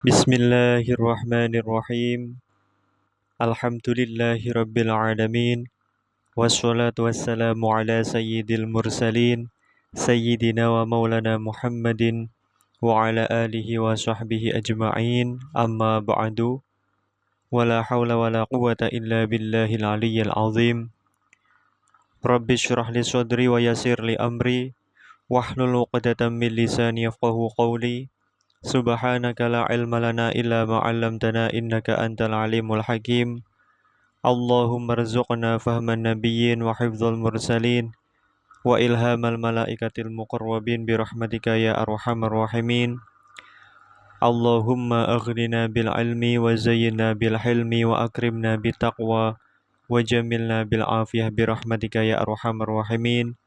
Bismillahirrahmanirrahim. Alhamdulillahi rabbil alamin. Wassalatu wassalamu ala sayyidil mursalin. Sayyidina wa maulana Muhammadin wa ala alihi wa sahbihi ajma'in. Amma ba'du. Wala hawla wala quwata illa billahil aliyyil azim. Rabbi syrah li sadri wa yasir li amri. Wahlul uqdatan min lisani yafqahu qawli. Subhanaka la ilma lana illa ma 'allamtana innaka antal alimul hakim. Allahumma rzuqna fahman nabiyyin wa hifdzal mursalin wa ilhamal malaikatil muqarrabin bi rahmatika ya arhamar rahimin. Allahumma aghnina bil ilmi wa zayyinna bil hilmi wa akrimna bit taqwa wa jamilna bil afiyah bi rahmatika ya arhamar rahimin.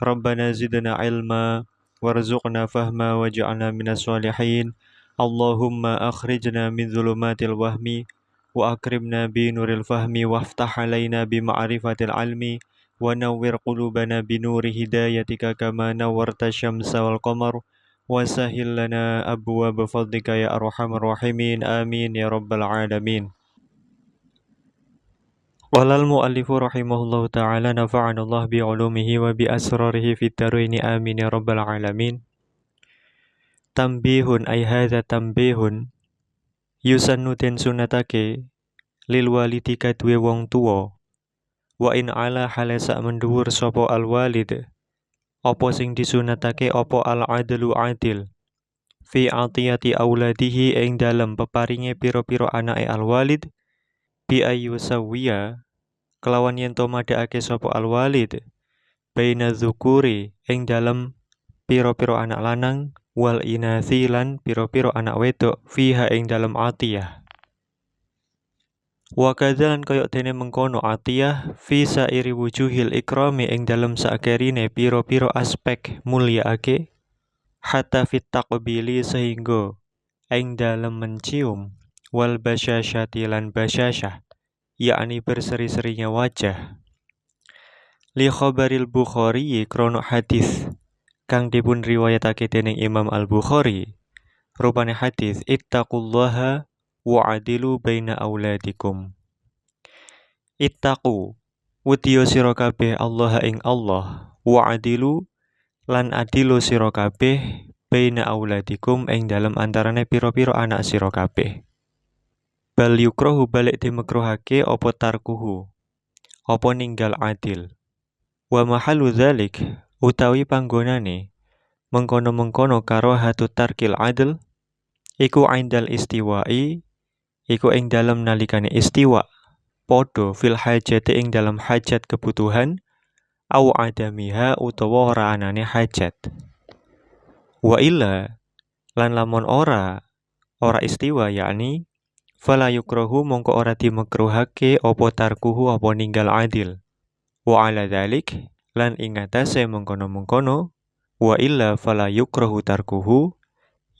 Rabbana zidna ilma warzuqna fahma waj'alna minas solihin. Allahumma akhrijna min dhulumatil wahmi wa akrimna bi nuril fahmi waftah alaina bi ma'rifatil ilmi wa nawwir qulubana bi nuri hidayatika kama nawwarta syamsa wal qamar wa sahhil lana abwaaba fadlika ya arhamar rahimin. Amin ya rabbal alamin. Qala al-mu'allifu rahimahullahu ta'ala nafa'ana Allah bi 'ulumihi wa bi asrarihi fid dharaini amin ya rabbal alamin. Tambihun ay hadza tambihun yusannu den sunatake lil walidi kaduwe wong tuwa wa in ala halasa mendhuwur sapa al walid apa sing disunatake apa al adlu adil fi atiyati auladihi ing dalem peparinge pira-pira anake al walid bi ayu sawiya kelawan yen to madhakake sapa al walid baina dzukuri ing dalem pira-pira anak lanang wal inathi lan pira-pira anak wedok fiha ing dalem atiyah. Wa kadzalan kaya dene mengkono atiyah fi sairi wujuhil ikrami ing dalem sakerine pira-pira aspek mulyaake hatta fit taqbili sehingga ing dalem mencium wal basyasyati lan basyasyah yakni berseri-serinya wajah. Li khabaril Bukhari krono hadis kang dipun riwayatake dening Imam Al-Bukhari rupane hadis ittaqullaha wa adilu baina auladikum. Ittaqu wediya sira kabeh Allah ing Allah wa adilu lan adilu sira kabeh baina auladikum ing dalem antarane pira-pira anak sira kabeh. Bal yukrahu balik dimekruhake apa tarkuhu apa ninggal adil. Wa mahalu dzalik utawi panggonane mengkono-mengkono karahatu tarkil adl iku indal istiwa'i iku ing dalem nalikane istiwa podo fil hajati ing dalem hajat kebutuhan au adamiha utawa ora anane hajat. Wa illa lan lamun ora istiwa yakni fala yukrahu mongko ora dimekruhake apa tarkuhu apa ninggal adil. Wa ala dzalik lan ing atase mengkono-mengkono wa illa fala yukrahu tarkuhu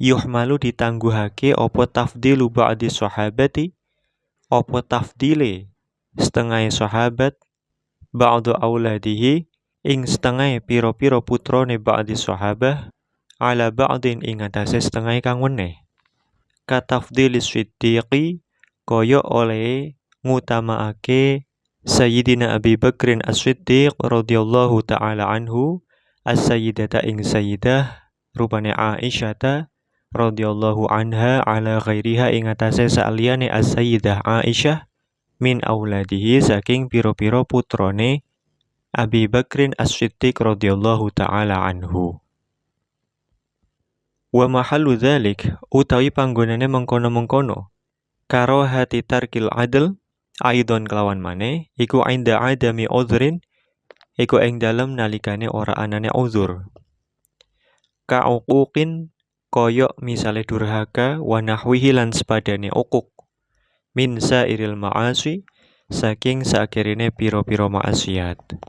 yuhmalu ditangguhake apa tafdilu ba'di sahabati apa tafdile setengah sahabat ba'du auladihi ing setengah pira-pira putrane ba'di sahabah ala ba'din ing atase setengah kang weneh. Katafdilis siddiqi kaya oleh ngutamaake Sayyidina Abi Bakrin As-Siddiq radhiyallahu ta'ala anhu as-sayyidata ing sayyidah rupane Aisyata radhiyallahu anha ala ghairiha ing atase saliyane as-sayyidah Aisyah min auladihi saking pira-pira putrane Abi Bakrin As-Siddiq radhiyallahu ta'ala anhu. Wa mahallu dzalik utawi panggonane mengkono-mengkono karo hati tarkil adl aidon kelawan maneh iku inda adami uzrin iku ing dalem nalikane ora anane uzur. Ka'uquqin koyok misale durhaka wa nahwihi lan sepadane uquq min sairil ma'asi saking sakirine pira-pira maksiat.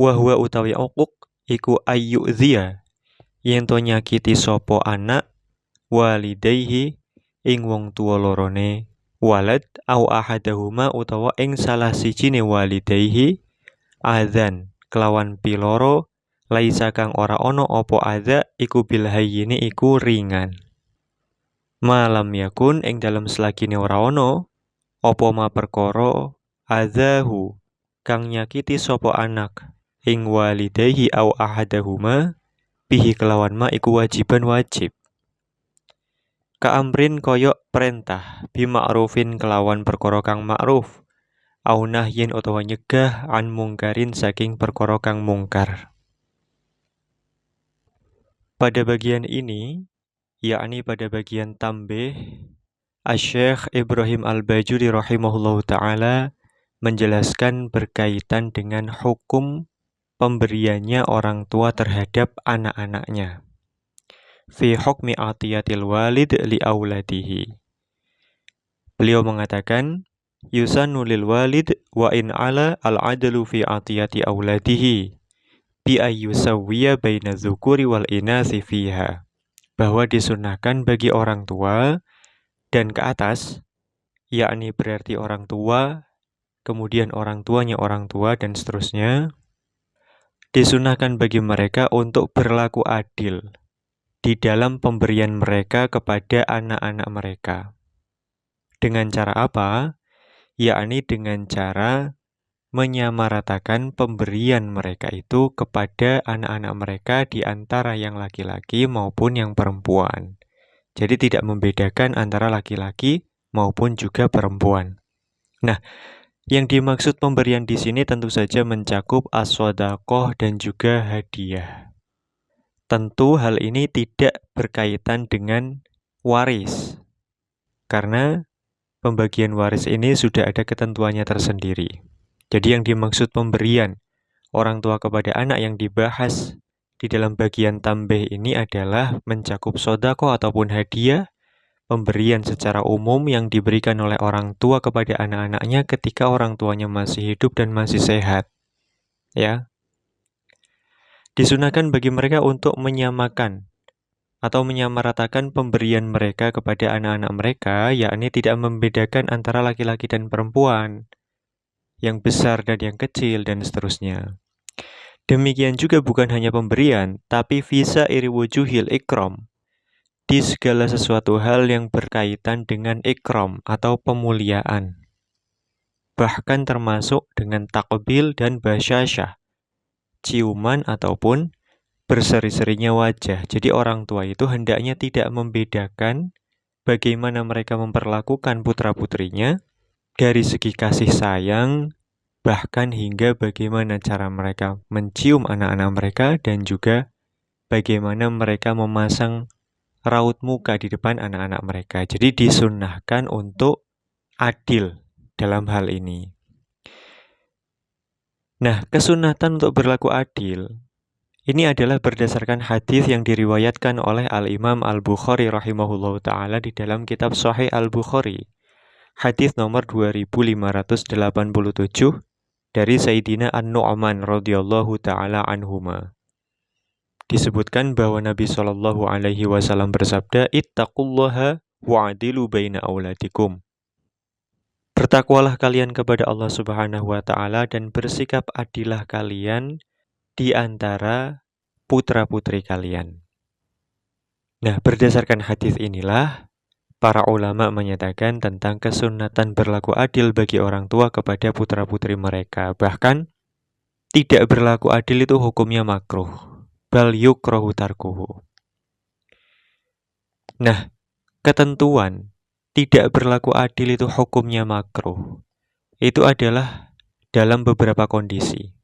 Wa huwa utawi uquq iku ayyudzia yen to nyakiti sapa anak walidayhi ing wong tuwa lorone walad au ahadahuma utawa ing salah sijine walidayhi adzan kelawan piloro laisa kang ora ono apa adza iku bil hayyini iku ringan. Malam yakun ing dalam selagine ora ana apa ma perkara adzahu kang nyakiti sapa anak ing walidayhi au ahadahuma bihi kelawan ma iku wajiban wajib. Kaamrin koyok perintah bima'rufin kelawan perkara kang ma'ruf au nahyin utawa nyegah an mungkarin saking perkara kang mungkar. Pada bagian ini, yakni pada bagian tambih, Asy-Syaikh Ibrahim Al-Bajuri rahimahullahu taala menjelaskan berkaitan dengan hukum pemberiannya orang tua terhadap anak-anaknya. Fi hukmi atiyatil walid li auladihi. Beliau mengatakan, yusannu lil walid wa in ala al-adlu fi atiyati auladihi bi ayyusawwiya baina dzukuri wal inasi fiha. Bahwa disunahkan bagi orang tua dan ke atas, yakni berarti orang tua, kemudian orang tuanya orang tua dan seterusnya, disunahkan bagi mereka untuk berlaku adil di dalam pemberian mereka kepada anak-anak mereka. Dengan cara apa? Yakni dengan cara menyamaratakan pemberian mereka itu kepada anak-anak mereka di antara yang laki-laki maupun yang perempuan. Jadi tidak membedakan antara laki-laki maupun juga perempuan. Nah, yang dimaksud pemberian di sini tentu saja mencakup as-shadaqah dan juga hadiah. Tentu hal ini tidak berkaitan dengan waris. Karena pembagian waris ini sudah ada ketentuannya tersendiri. Jadi yang dimaksud pemberian orang tua kepada anak yang dibahas di dalam bagian tambih ini adalah mencakup sodako ataupun hadiah, pemberian secara umum yang diberikan oleh orang tua kepada anak-anaknya ketika orang tuanya masih hidup dan masih sehat. Ya. Disunahkan bagi mereka untuk menyamakan atau menyamaratakan pemberian mereka kepada anak-anak mereka, yakni tidak membedakan antara laki-laki dan perempuan, yang besar dan yang kecil, dan seterusnya. Demikian juga bukan hanya pemberian, tapi visa iri wujuhil ikram, di segala sesuatu hal yang berkaitan dengan ikram atau pemuliaan. Bahkan termasuk dengan takbil dan basyasyah, ciuman ataupun berseri-serinya wajah. Jadi orang tua itu hendaknya tidak membedakan bagaimana mereka memperlakukan putra-putrinya dari segi kasih sayang, bahkan hingga bagaimana cara mereka mencium anak-anak mereka dan juga bagaimana mereka memasang raut muka di depan anak-anak mereka. Jadi disunnahkan untuk adil dalam hal ini. Nah, kesunatan untuk berlaku adil ini adalah berdasarkan hadis yang diriwayatkan oleh Al-Imam Al-Bukhari rahimahullahu ta'ala di dalam kitab Sahih Al-Bukhari. Hadis nomor 2587 dari Sayyidina An-Nu'man radhiyallahu ta'ala anhuma. Disebutkan bahwa Nabi Shallallahu alaihi wasallam bersabda, "Ittaqullaha wa'dilu baina auladikum." Bertakwalah kalian kepada Allah Subhanahu wa taala dan bersikap adillah kalian di antara putra-putri kalian. Nah, berdasarkan hadis inilah para ulama menyatakan tentang kesunatan berlaku adil bagi orang tua kepada putra-putri mereka. Bahkan tidak berlaku adil itu hukumnya makruh. Bal yukrahu tarkuhu. Nah, ketentuan tidak berlaku adil itu hukumnya makruh. Itu adalah dalam beberapa kondisi.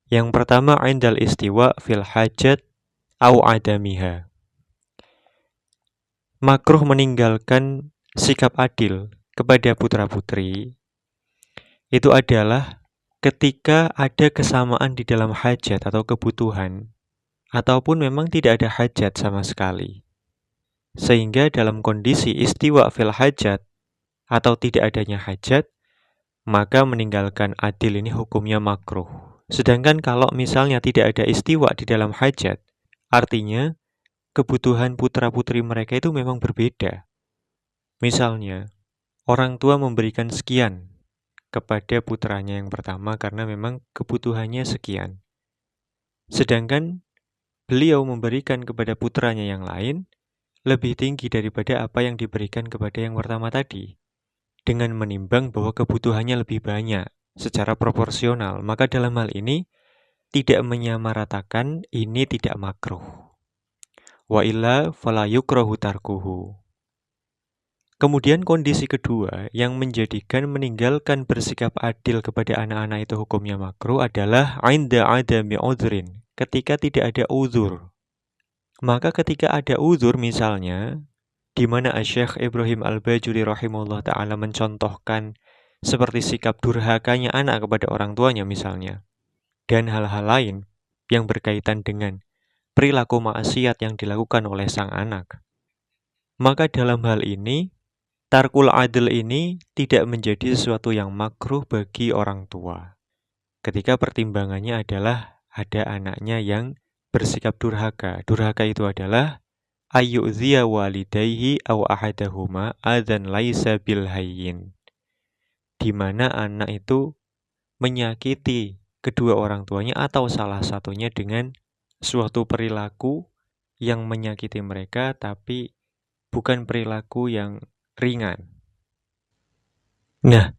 Yang pertama, indal istiwa fil hajat au adamiha. Makruh meninggalkan sikap adil kepada putra-putri itu adalah ketika ada kesamaan di dalam hajat atau kebutuhan, ataupun memang tidak ada hajat sama sekali. Sehingga dalam kondisi istiwa fil hajat atau tidak adanya hajat, maka meninggalkan adil ini hukumnya makruh. Sedangkan kalau misalnya tidak ada istiwa di dalam hajat, artinya kebutuhan putra-putri mereka itu memang berbeda. Misalnya, orang tua memberikan sekian kepada putranya yang pertama karena memang kebutuhannya sekian. Sedangkan beliau memberikan kepada putranya yang lain lebih tinggi daripada apa yang diberikan kepada yang pertama tadi, dengan menimbang bahwa kebutuhannya lebih banyak secara proporsional, maka dalam hal ini tidak menyamaratakan ini tidak makruh. Wa illa fala yukrahu tarkuhu. Kemudian kondisi kedua yang menjadikan meninggalkan bersikap adil kepada anak-anak itu hukumnya makruh adalah inda adami udhrin, ketika tidak ada uzur. Maka ketika ada uzur misalnya, di mana Syekh Ibrahim Al-Bajuri rahimahullah ta'ala mencontohkan seperti sikap durhakanya anak kepada orang tuanya misalnya, dan hal-hal lain yang berkaitan dengan perilaku maksiat yang dilakukan oleh sang anak. Maka dalam hal ini, tarkul adil ini tidak menjadi sesuatu yang makruh bagi orang tua. Ketika pertimbangannya adalah ada anaknya yang bersikap durhaka. Durhaka itu adalah ayyu'dhiya walidayhi aw ahadahuma adzan laisa bil hayyin. Di mana anak itu menyakiti kedua orang tuanya atau salah satunya dengan suatu perilaku yang menyakiti mereka tapi bukan perilaku yang ringan. Nah,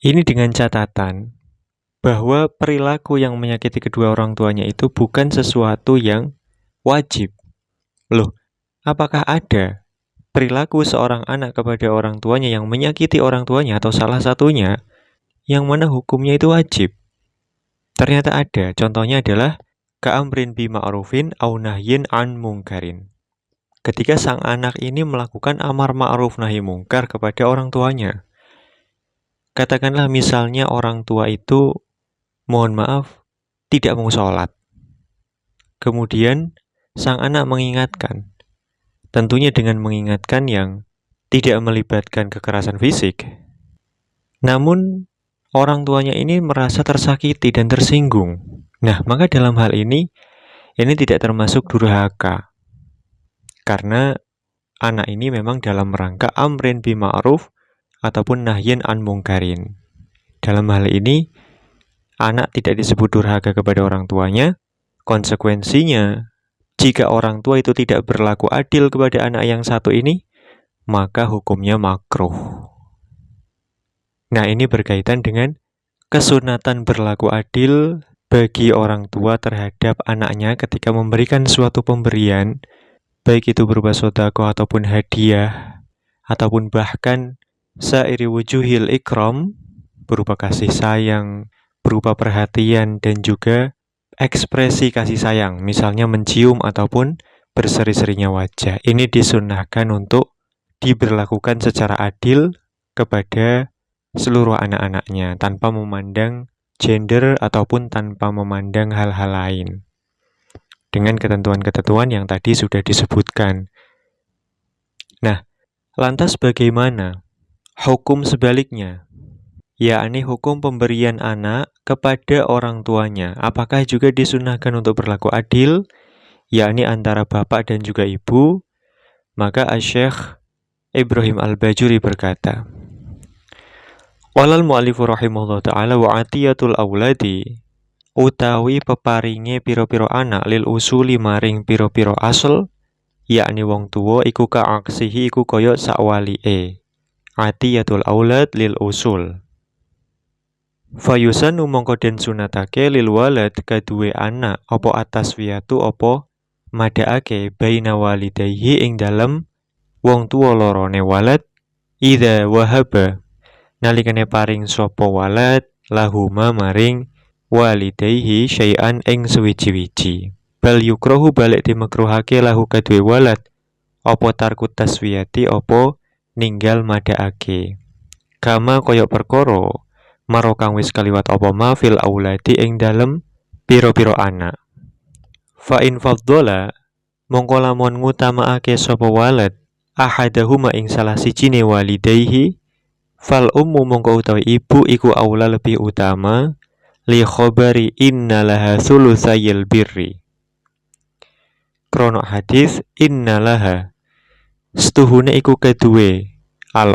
ini dengan catatan bahwa perilaku yang menyakiti kedua orang tuanya itu bukan sesuatu yang wajib. Loh, apakah ada perilaku seorang anak kepada orang tuanya yang menyakiti orang tuanya atau salah satunya yang mana hukumnya itu wajib? Ternyata ada. Contohnya adalah ka'amrin bima'rufin au nahyin an mungkarin. Ketika sang anak ini melakukan amar ma'ruf nahi mungkar kepada orang tuanya. Katakanlah misalnya orang tua itu, mohon maaf, tidak mau sholat. Kemudian sang anak mengingatkan. Tentunya dengan mengingatkan yang tidak melibatkan kekerasan fisik. Namun orang tuanya ini merasa tersakiti dan tersinggung. Nah, maka dalam hal ini tidak termasuk durhaka. Karena anak ini memang dalam rangka amrin bima'ruf ataupun nahyin an mungkarin. Dalam hal ini, anak tidak disebut durhaka kepada orang tuanya. Konsekuensinya, jika orang tua itu tidak berlaku adil kepada anak yang satu ini, maka hukumnya makruh. Nah, ini berkaitan dengan kesunatan berlaku adil bagi orang tua terhadap anaknya ketika memberikan suatu pemberian, baik itu berupa sedekah ataupun hadiah, ataupun bahkan sairi wujuhil ikram, berupa kasih sayang, berupa perhatian, dan juga ekspresi kasih sayang, misalnya mencium ataupun berseri-serinya wajah. Ini disunnahkan untuk diberlakukan secara adil kepada seluruh anak-anaknya, tanpa memandang gender ataupun tanpa memandang hal-hal lain. Dengan ketentuan-ketentuan yang tadi sudah disebutkan. Nah, lantas bagaimana hukum sebaliknya? Yakni hukum pemberian anak kepada orang tuanya. Apakah juga disunahkan untuk berlaku adil? Yakni antara bapak dan juga ibu. Maka Syekh Ibrahim Al-Bajuri berkata, Walal mu'alifu rahimahullah ta'ala wa atiyatul awladi utawi peparinge piro-piro anak lil usuli maring piro-piro asal, yakni wong tuwa iku kaaksihi iku koyok sakwalike. Atiyatul aulad lil usul. Fayusanu mongko den sunatake lil walad kaduwe anak opo ataswiyatu opo madhaake baina walidayhi ing dalem wong tuwa lorone walad idza wahaba nalikane paring sapa walad lahuma maring walidayhi syai'an ing suwiji-wiji. Bal yukrahu balik dimekruhake lahu kadue walad apa tarku taswiyati apa ninggal madhaake. Kama koyok perkara maro kang wis kaliwat apa ma fil auladi ing dalem pira-pira anak. Fa in faddola mongko lamun ngutamaake sapa walad ahadahuma ing salah sijine walidayhi fal ummu mongko utawi ibu iku aula lebih utama li khabari innalaha thulutsayil birri. Krono hadis innalaha setuhune iku kedue al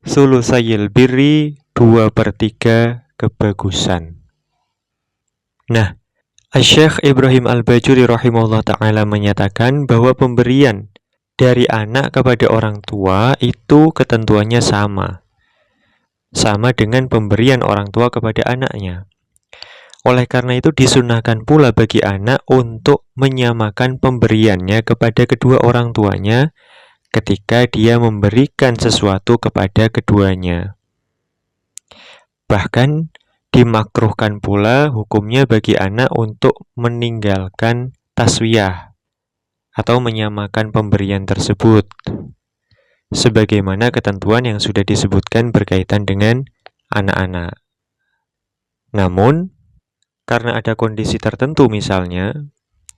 thulutsayil birri 2/3 kebagusan. Nah, Syekh Ibrahim Al-Bajuri rahimahullah ta'ala menyatakan bahwa pemberian dari anak kepada orang tua itu ketentuannya sama. Sama dengan pemberian orang tua kepada anaknya. Oleh karena itu disunahkan pula bagi anak untuk menyamakan pemberiannya kepada kedua orang tuanya ketika dia memberikan sesuatu kepada keduanya. Bahkan dimakruhkan pula hukumnya bagi anak untuk meninggalkan taswiyah atau menyamakan pemberian tersebut, sebagaimana ketentuan yang sudah disebutkan berkaitan dengan anak-anak. Namun, karena ada kondisi tertentu misalnya,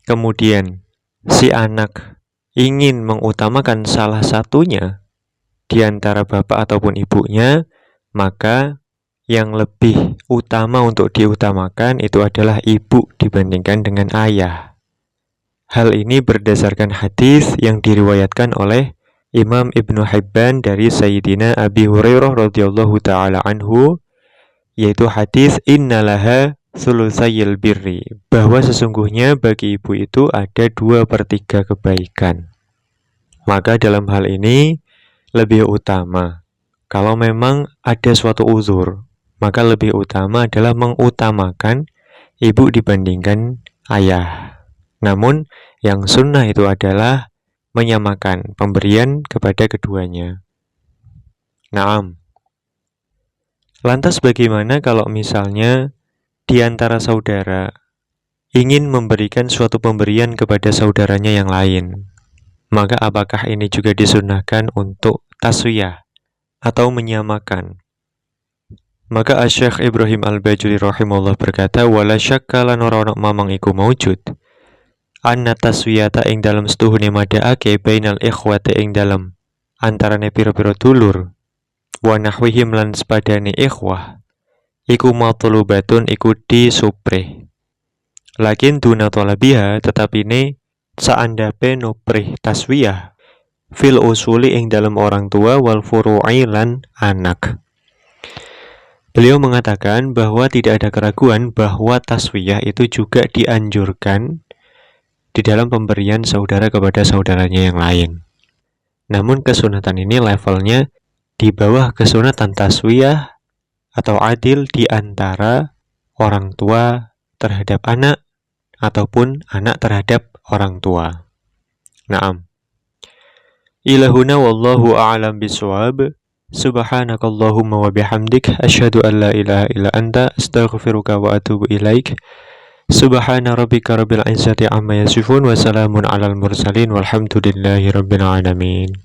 kemudian si anak ingin mengutamakan salah satunya di antara bapak ataupun ibunya, maka yang lebih utama untuk diutamakan itu adalah ibu dibandingkan dengan ayah. Hal ini berdasarkan hadis yang diriwayatkan oleh Imam Ibnu Hibban dari Sayyidina Abi Hurairah radhiyallahu taala anhu, yaitu hadis innalaha thulutsayil birri, bahwa sesungguhnya bagi ibu itu ada 2/3 kebaikan. Maka dalam hal ini lebih utama, kalau memang ada suatu uzur, maka lebih utama adalah mengutamakan ibu dibandingkan ayah. Namun yang sunnah itu adalah menyamakan pemberian kepada keduanya. Naam. Lantas bagaimana kalau misalnya di antara saudara ingin memberikan suatu pemberian kepada saudaranya yang lain? Maka apakah ini juga disunnahkan untuk taswiyah atau menyamakan? Maka Asy-Syaikh Ibrahim Al-Bajuri rahimahullah berkata, wala syakka lan ora ono mamang iku maujud anna taswiyata ing dalam setuhune madhaake bainal ikhwati ing dalam antarane pira-pira dulur wa nahwihim lan sepadane ikhwah iku matlubatun iku disuprih. Lakin duna talabiha tetapine saandape nuprih taswiyah fil usuli ing dalam orang tua wal furu'i lan anak. Beliau mengatakan bahwa tidak ada keraguan bahwa taswiyah itu juga dianjurkan di dalam pemberian saudara kepada saudaranya yang lain. Namun kesunatan ini levelnya di bawah kesunatan taswiyah atau adil di antara orang tua terhadap anak ataupun anak terhadap orang tua. Naam. Ilahuna wallahu a'lam bishawab. Subhanakallahumma wa bihamdik asyhadu an la ilaha illa anta astaghfiruka wa atubu ilaik. Subhana rabbika rabbil izzati amma yasifun wa salamun alal mursalin walhamdulillahi rabbil alamin.